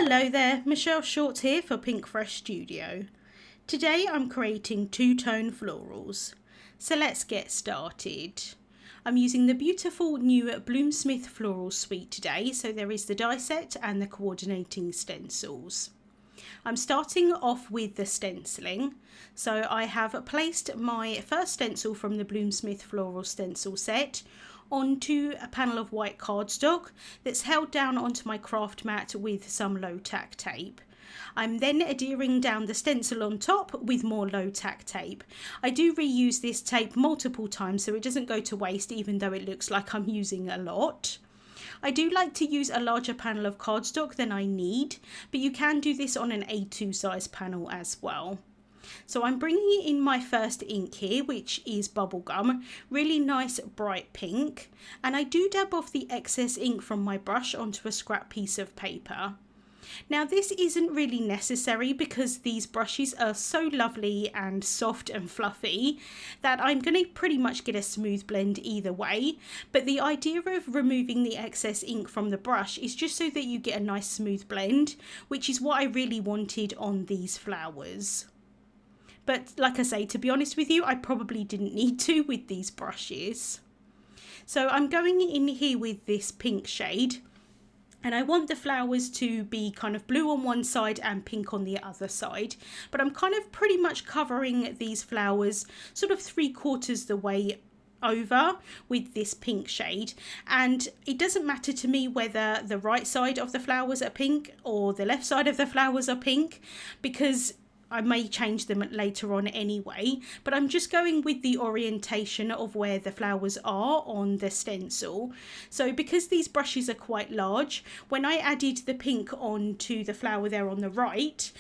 Hello there, Michelle Short here for Pink Fresh Studio. Today I'm creating two-tone florals. So let's get started. I'm using the beautiful new Bloomsmith Floral Suite today, so there is the die set and the coordinating stencils. I'm starting off with the stenciling. So I have placed my first stencil from the Bloomsmith Floral stencil set onto a panel of white cardstock that's held down onto my craft mat with some low tack tape. I'm then adhering down the stencil on top with more low tack tape. I do reuse this tape multiple times so it doesn't go to waste, even though it looks like I'm using a lot. I do like to use a larger panel of cardstock than I need, but you can do this on an A2 size panel as well. So I'm bringing in my first ink here, which is bubblegum, really nice bright pink, and I do dab off the excess ink from my brush onto a scrap piece of paper. Now this isn't really necessary because these brushes are so lovely and soft and fluffy that I'm going to pretty much get a smooth blend either way, but the idea of removing the excess ink from the brush is just so that you get a nice smooth blend, which is what I really wanted on these flowers. But like I say, to be honest with you, I probably didn't need to with these brushes. So I'm going in here with this pink shade, and I want the flowers to be kind of blue on one side and pink on the other side. But I'm kind of pretty much covering these flowers sort of 3/4 the way over with this pink shade, and it doesn't matter to me whether the right side of the flowers are pink or the left side of the flowers are pink, because I may change them later on anyway, but I'm just going with the orientation of where the flowers are on the stencil. So because these brushes are quite large, when I added the pink onto the flower there on the right,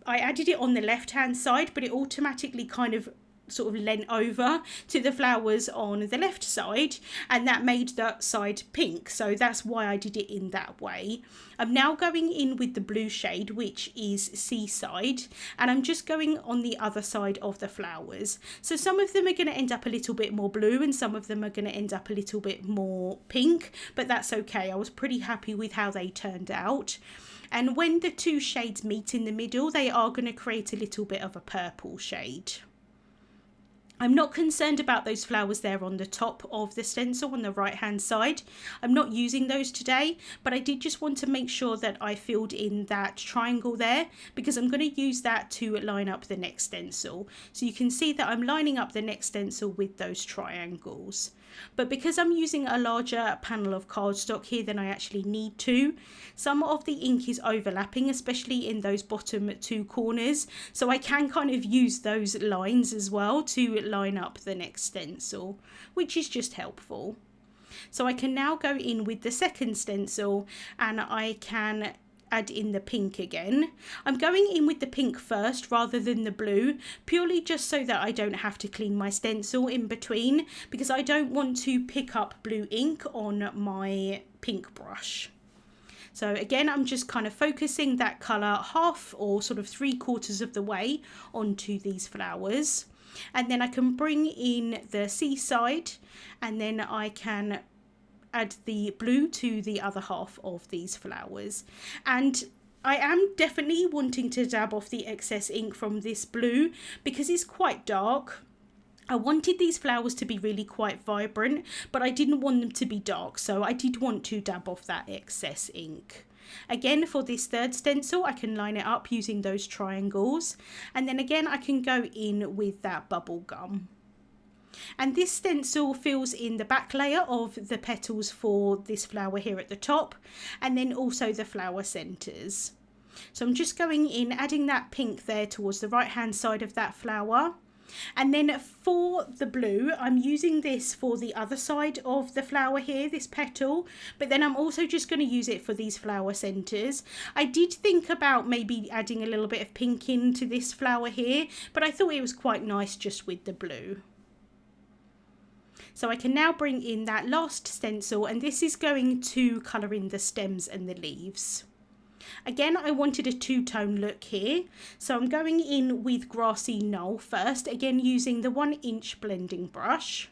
I added it on the left hand side, but it automatically kind of sort of leant over to the flowers on the left side, and that made that side pink, so that's why I did it in that way. I'm now going in with the blue shade, which is Seaside, and I'm just going on the other side of the flowers. So some of them are going to end up a little bit more blue and some of them are going to end up a little bit more pink, but that's okay. I was pretty happy with how they turned out. And when the two shades meet in the middle, they are going to create a little bit of a purple shade. I'm not concerned about those flowers there on the top of the stencil on the right hand side. I'm not using those today, but I did just want to make sure that I filled in that triangle there, because I'm going to use that to line up the next stencil. So you can see that I'm lining up the next stencil with those triangles. But because I'm using a larger panel of cardstock here than I actually need to, some of the ink is overlapping, especially in those bottom two corners. So I can kind of use those lines as well to line up the next stencil, which is just helpful. So I can now go in with the second stencil and I can add in the pink again. I'm going in with the pink first rather than the blue, purely just so that I don't have to clean my stencil in between, because I don't want to pick up blue ink on my pink brush. So again, I'm just kind of focusing that colour half or sort of 3/4 of the way onto these flowers. And then I can bring in the Seaside, and then I can add the blue to the other half of these flowers. And I am definitely wanting to dab off the excess ink from this blue because it's quite dark. I wanted these flowers to be really quite vibrant, but I didn't want them to be dark, so I did want to dab off that excess ink. Again, for this third stencil, I can line it up using those triangles, and then again I can go in with that bubble gum. And this stencil fills in the back layer of the petals for this flower here at the top, and then also the flower centres. So I'm just going in, adding that pink there towards the right hand side of that flower. And then for the blue, I'm using this for the other side of the flower here, this petal, but then I'm also just going to use it for these flower centres. I did think about maybe adding a little bit of pink into this flower here, but I thought it was quite nice just with the blue. So I can now bring in that last stencil, and this is going to colour in the stems and the leaves. Again, I wanted a two-tone look here, so I'm going in with Grassy Knoll first, again using the 1-inch blending brush.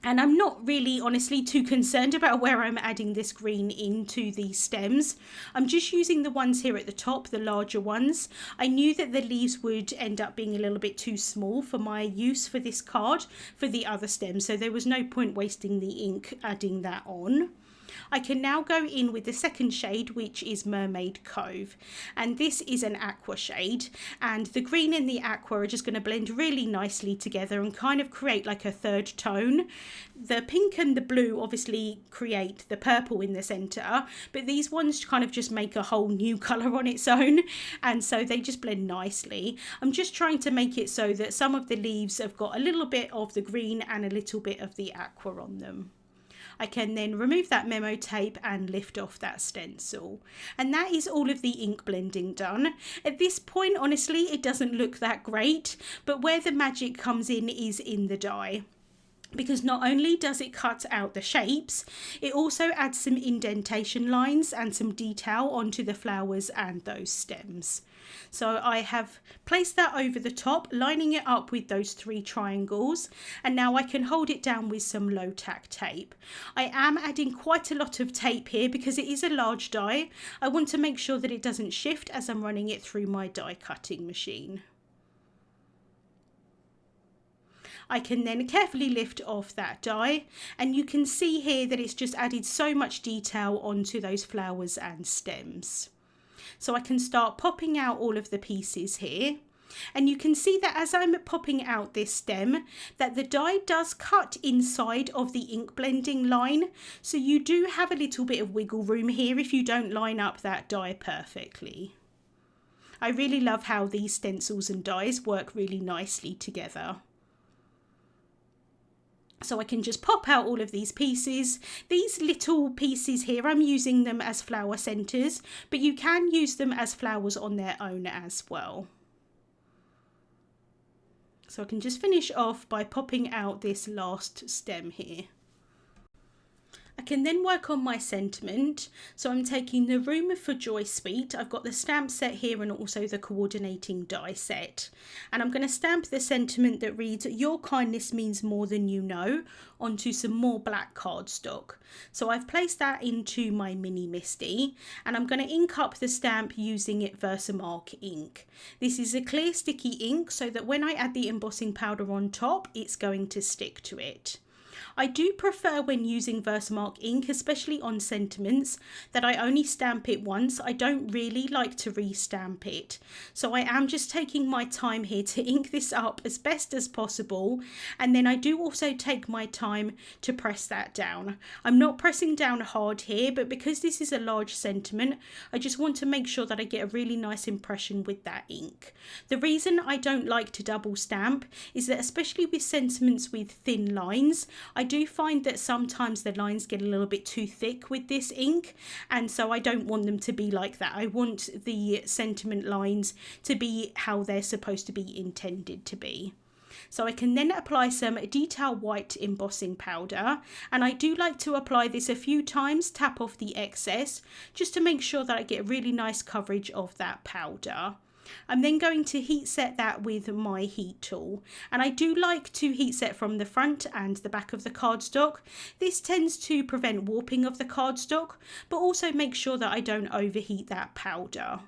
And I'm not really honestly too concerned about where I'm adding this green into these stems. I'm just using the ones here at the top, the larger ones. I knew that the leaves would end up being a little bit too small for my use for this card for the other stems, so there was no point wasting the ink adding that on. I can now go in with the second shade, which is Mermaid Cove, and this is an aqua shade, and the green and the aqua are just going to blend really nicely together and kind of create like a third tone. The pink and the blue obviously create the purple in the center, but these ones kind of just make a whole new color on its own, and so they just blend nicely. I'm just trying to make it so that some of the leaves have got a little bit of the green and a little bit of the aqua on them. I can then remove that memo tape and lift off that stencil. And that is all of the ink blending done. At this point, honestly, it doesn't look that great, but where the magic comes in is in the dye. Because not only does it cut out the shapes, it also adds some indentation lines and some detail onto the flowers and those stems. So I have placed that over the top, lining it up with those 3 triangles, and now I can hold it down with some low tack tape. I am adding quite a lot of tape here because it is a large die. I want to make sure that it doesn't shift as I'm running it through my die cutting machine. I can then carefully lift off that die, and you can see here that it's just added so much detail onto those flowers and stems. So I can start popping out all of the pieces here, and you can see that as I'm popping out this stem that the die does cut inside of the ink blending line, so you do have a little bit of wiggle room here if you don't line up that die perfectly. I really love how these stencils and dies work really nicely together. So I can just pop out all of these pieces. These little pieces here, I'm using them as flower centres, but you can use them as flowers on their own as well. So I can just finish off by popping out this last stem here. I can then work on my sentiment. So I'm taking the Room for Joy Suite. I've got the stamp set here and also the coordinating die set. And I'm going to stamp the sentiment that reads, "Your kindness means more than you know," onto some more black cardstock. So I've placed that into my mini Misty, and I'm going to ink up the stamp using Versamark ink. This is a clear sticky ink so that when I add the embossing powder on top, it's going to stick to it. I do prefer when using Versamark ink, especially on sentiments, that I only stamp it once. I don't really like to re-stamp it. So I am just taking my time here to ink this up as best as possible. And then I do also take my time to press that down. I'm not pressing down hard here, but because this is a large sentiment, I just want to make sure that I get a really nice impression with that ink. The reason I don't like to double stamp is that, especially with sentiments with thin lines, I do find that sometimes the lines get a little bit too thick with this ink, and so I don't want them to be like that. I want the sentiment lines to be how they're supposed to be intended to be. So I can then apply some detail white embossing powder, and I do like to apply this a few times, tap off the excess, just to make sure that I get really nice coverage of that powder. I'm then going to heat set that with my heat tool, and I do like to heat set from the front and the back of the cardstock. This tends to prevent warping of the cardstock, but also make sure that I don't overheat that powder.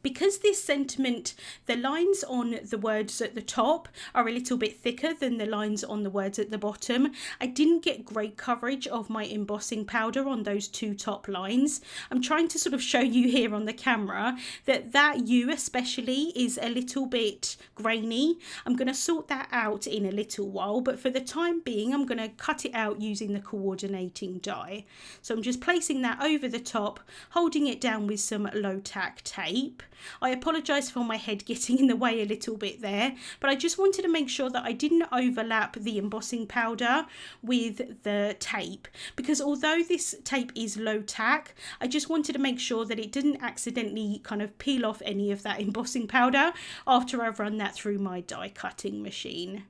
Because this sentiment, the lines on the words at the top are a little bit thicker than the lines on the words at the bottom, I didn't get great coverage of my embossing powder on those 2 top lines. I'm trying to sort of show you here on the camera that U especially is a little bit grainy. I'm going to sort that out in a little while, but for the time being I'm going to cut it out using the coordinating die. So I'm just placing that over the top, holding it down with some low tack tape. I apologise for my head getting in the way a little bit there, but I just wanted to make sure that I didn't overlap the embossing powder with the tape, because although this tape is low tack, I just wanted to make sure that it didn't accidentally kind of peel off any of that embossing powder after I've run that through my die cutting machine.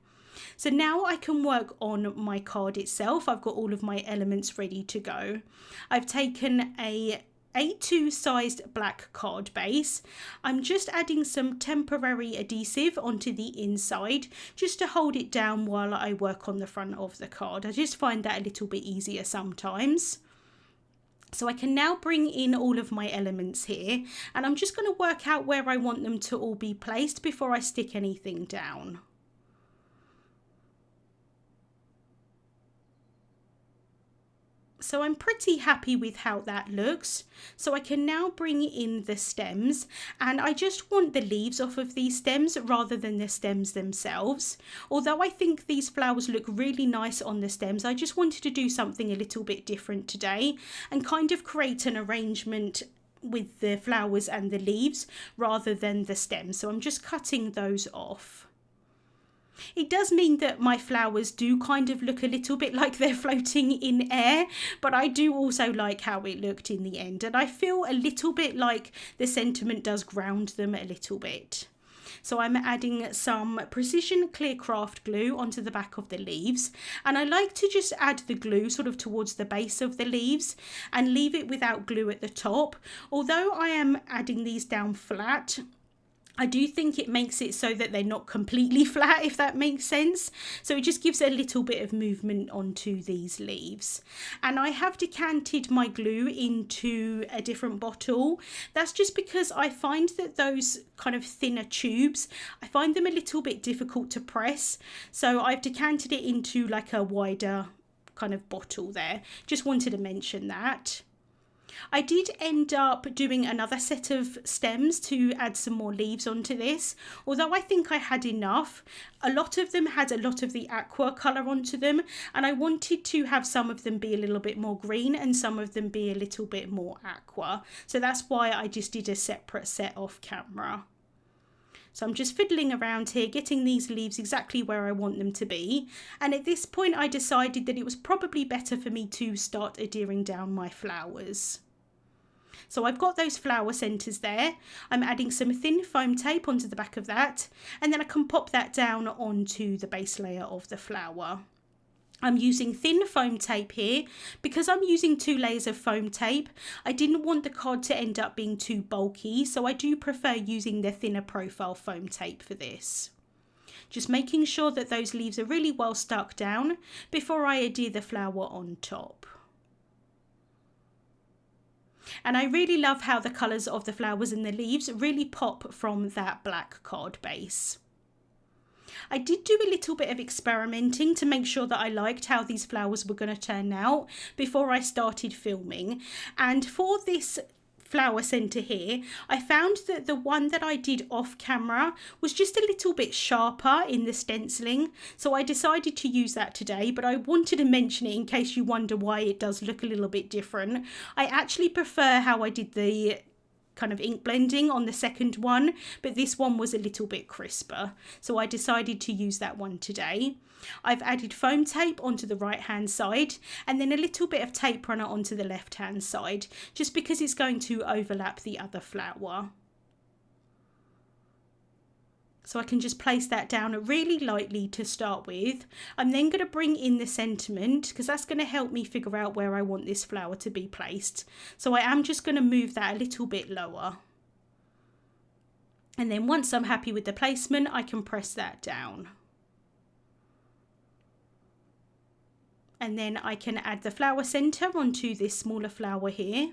So now I can work on my card itself. I've got all of my elements ready to go. I've taken a A2 sized black card base. I'm just adding some temporary adhesive onto the inside just to hold it down while I work on the front of the card. I just find that a little bit easier sometimes. So I can now bring in all of my elements here, and I'm just going to work out where I want them to all be placed before I stick anything down. So I'm pretty happy with how that looks. So I can now bring in the stems, and I just want the leaves off of these stems rather than the stems themselves. Although I think these flowers look really nice on the stems, I just wanted to do something a little bit different today and kind of create an arrangement with the flowers and the leaves rather than the stems. So I'm just cutting those off. It does mean that my flowers do kind of look a little bit like they're floating in air, but I do also like how it looked in the end, and I feel a little bit like the sentiment does ground them a little bit. So I'm adding some precision clear craft glue onto the back of the leaves, and I like to just add the glue sort of towards the base of the leaves and leave it without glue at the top. Although I am adding these down flat, I do think it makes it so that they're not completely flat, if that makes sense. So it just gives a little bit of movement onto these leaves. And I have decanted my glue into a different bottle. That's just because I find that those kind of thinner tubes, I find them a little bit difficult to press. So I've decanted it into like a wider kind of bottle there. Just wanted to mention that. I did end up doing another set of stems to add some more leaves onto this, although I think I had enough. A lot of them had a lot of the aqua colour onto them, and I wanted to have some of them be a little bit more green and some of them be a little bit more aqua. So that's why I just did a separate set off camera. So I'm just fiddling around here, getting these leaves exactly where I want them to be. And at this point I decided that it was probably better for me to start adhering down my flowers. So I've got those flower centres there. I'm adding some thin foam tape onto the back of that, and then I can pop that down onto the base layer of the flower. I'm using thin foam tape here. Because I'm using 2 layers of foam tape, I didn't want the card to end up being too bulky, so I do prefer using the thinner profile foam tape for this. Just making sure that those leaves are really well stuck down before I adhere the flower on top. And I really love how the colours of the flowers and the leaves really pop from that black card base. I did do a little bit of experimenting to make sure that I liked how these flowers were going to turn out before I started filming. And for this flower centre here, I found that the one that I did off camera was just a little bit sharper in the stenciling, so I decided to use that today, but I wanted to mention it in case you wonder why it does look a little bit different. I actually prefer how I did the kind of ink blending on the second one, but this one was a little bit crisper, so I decided to use that one today. I've added foam tape onto the right hand side and then a little bit of tape runner onto the left hand side, just because it's going to overlap the other flower. So I can just place that down really lightly to start with. I'm then going to bring in the sentiment because that's going to help me figure out where I want this flower to be placed. So I am just going to move that a little bit lower. And then once I'm happy with the placement, I can press that down. And then I can add the flower centre onto this smaller flower here.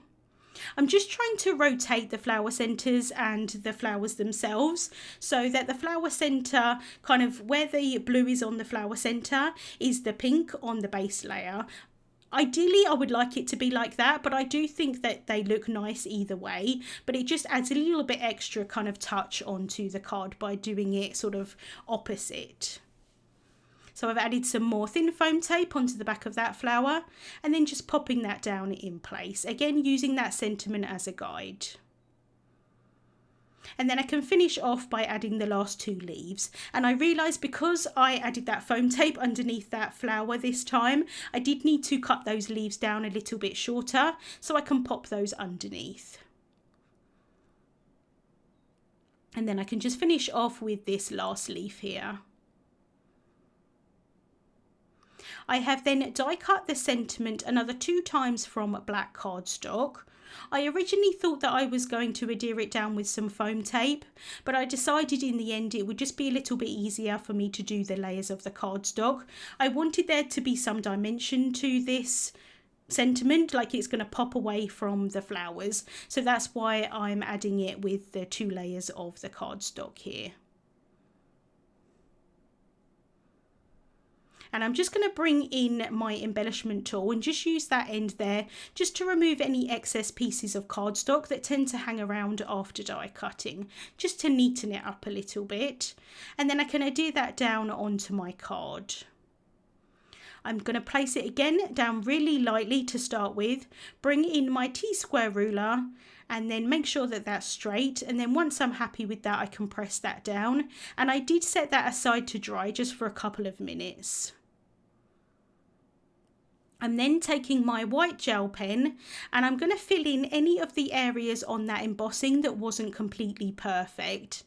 I'm just trying to rotate the flower centres and the flowers themselves so that the flower centre, kind of where the blue is on the flower centre, is the pink on the base layer. Ideally, I would like it to be like that, but I do think that they look nice either way. But it just adds a little bit extra kind of touch onto the card by doing it sort of opposite. So I've added some more thin foam tape onto the back of that flower and then just popping that down in place. Again, using that sentiment as a guide. And then I can finish off by adding the last 2 leaves. And I realised because I added that foam tape underneath that flower this time, I did need to cut those leaves down a little bit shorter so I can pop those underneath. And then I can just finish off with this last leaf here. I have then die cut the sentiment another 2 times from black cardstock. I originally thought that I was going to adhere it down with some foam tape, but I decided in the end it would just be a little bit easier for me to do the layers of the cardstock. I wanted there to be some dimension to this sentiment, like it's going to pop away from the flowers, so that's why I'm adding it with the 2 layers of the cardstock here. And I'm just going to bring in my embellishment tool and just use that end there just to remove any excess pieces of cardstock that tend to hang around after die cutting, just to neaten it up a little bit. And then I can adhere that down onto my card. I'm going to place it again down really lightly to start with, bring in my T-square ruler and then make sure that that's straight, and then once I'm happy with that I can press that down, and I did set that aside to dry just for a couple of minutes. I'm then taking my white gel pen and I'm going to fill in any of the areas on that embossing that wasn't completely perfect.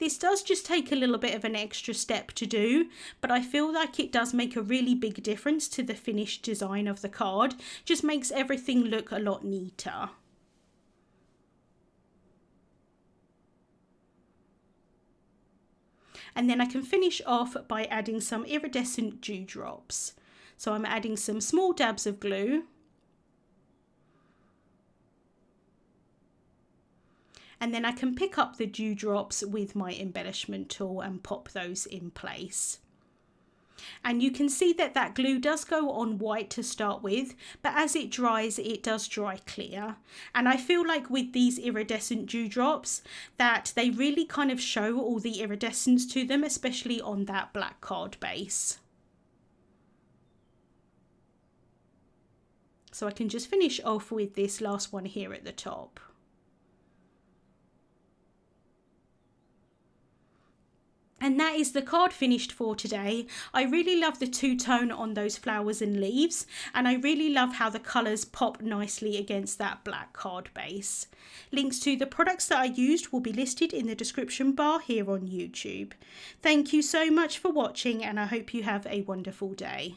This does just take a little bit of an extra step to do, but I feel like it does make a really big difference to the finished design of the card. Just makes everything look a lot neater. And then I can finish off by adding some iridescent dewdrops. So I'm adding some small dabs of glue. And then I can pick up the dewdrops with my embellishment tool and pop those in place. And you can see that that glue does go on white to start with, but as it dries, it does dry clear. And I feel like with these iridescent dewdrops that they really kind of show all the iridescence to them, especially on that black card base. So I can just finish off with this last one here at the top. And that is the card finished for today. I really love the two-tone on those flowers and leaves, and I really love how the colours pop nicely against that black card base. Links to the products that I used will be listed in the description bar here on YouTube. Thank you so much for watching, and I hope you have a wonderful day.